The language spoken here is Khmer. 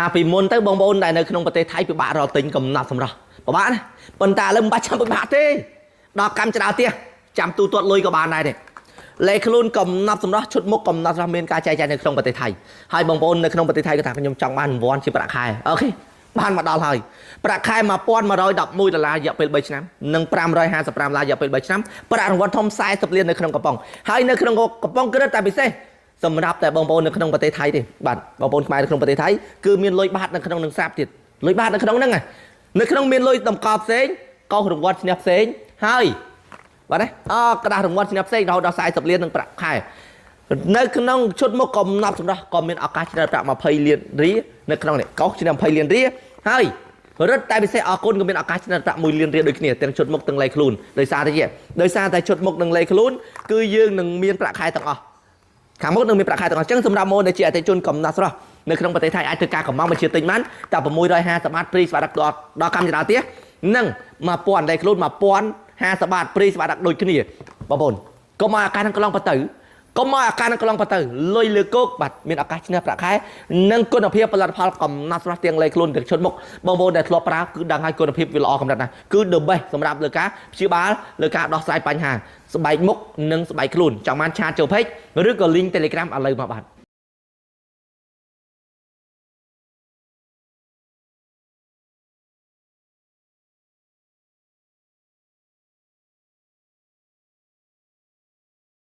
ថាពីមុនទៅបងប្អូនដែលនៅក្នុងប្រទេសថៃពិបាករកទិញកំណត់សម្រាប់ពិបាកណាប៉ុន្តែឥឡូវមិនបាច់ចាំពិបាកទេដល់កម្មចដៅទៀតចាំទូទាត់លុយក៏បានដែរទេលេខខ្លួនកំណត់សម្រាប់ឈុតមុខកំណត់សម្រាប់មានការចែកចាយនៅក្នុងប្រទេសថៃហើយបងប្អូននៅក្នុងប្រទេសថៃក៏ថាខ្ញុំចង់បានរង្វាន់ជាប្រាក់ខែអូខេបានមកដល់ហើយប្រាក់ខែ$1111រយៈពេល3ឆ្នាំនិង$555រយៈពេល3ឆ្នាំប្រាក់រង្វាន់ធំ40លាននៅក្នុងកំប៉ុងហើយនៅក្នុងកំប៉ុងក្រឹតតែពិសេសសម្រាប់តែបងប្អូននៅក្នុងប្រទេសថៃទេបាទបងប្អូនខ្មែរនៅក្នុងប្រទេសថៃគឺមានលុយបាតនៅក្នុងនឹងសាបទៀតលុយបាតនៅក្នុងហ្នឹងនៅក្នុងមានលុយតម្កល់ផ្សេងកោសរង្វាន់ឈ្នះផ្សេងហើយបាទណាក្តាររង្វាន់ឈ្នះផ្សេងរហូតដល់40លាននឹងប្រាក់ខែនៅក្នុងឈុតមុខកំណត់សម្រាប់ក៏មានឱកាសឈ្នះប្រាក់20លានរៀលនៅក្នុងនេះកោសឈ្នះ20លានរៀលហើយរឹតតែពិសេសអរគុណក៏មានឱកាសឈ្នះប្រាក់1លានរៀលដូចគ្នាទាំងឈុតមុខទាំងលេខខ្លួនដោយសារតែឈុតមុខនិងលេខខ្លួនគឺយើងនឹងមានប្រាក់ខែទាំងអស់ខាងមុខនឹងមានប្រាក់ខែទាំងអស់អញ្ចឹងសម្រាប់ម៉ូនដែលជាអតិថិជនកំណត់ស្រស់នៅក្នុងប្រទេសថៃអាចធ្វើការកម្មបញ្ជាទិញបានតែ650បាតព្រីស្វាដាក់ដល់កម្មចរាទៀតនិង1000លេខខ្លួន1050បាតព្រីស្វាដាក់ដូចគ្នាបងប្អូនកុំឲ្យអាការនឹងកន្លងទៅកុំឲ្យអាការនឹងកន្លងទៅលុយលើគោកបាទមានឱកាសឈ្នះប្រាក់ខែនិងគុណភាពផលិតផលកំណត់ស្រស់ទាំងលេខខ្លួនទាំងឈុតមុខបងប្អូនដែលធ្លាប់ប្រើគឺដឹងហើយគុណភាពវាល្អកម្រិតណាស់គឺ the best សម្រាប់លើការព្យាបាលលើការដោះស្រាយបញ្ហាស្បែកមុខនិងស្បែកខ្លួនចង់បានឆាតចូលពេកឬក៏ link Telegram ឥឡូវមកបាទ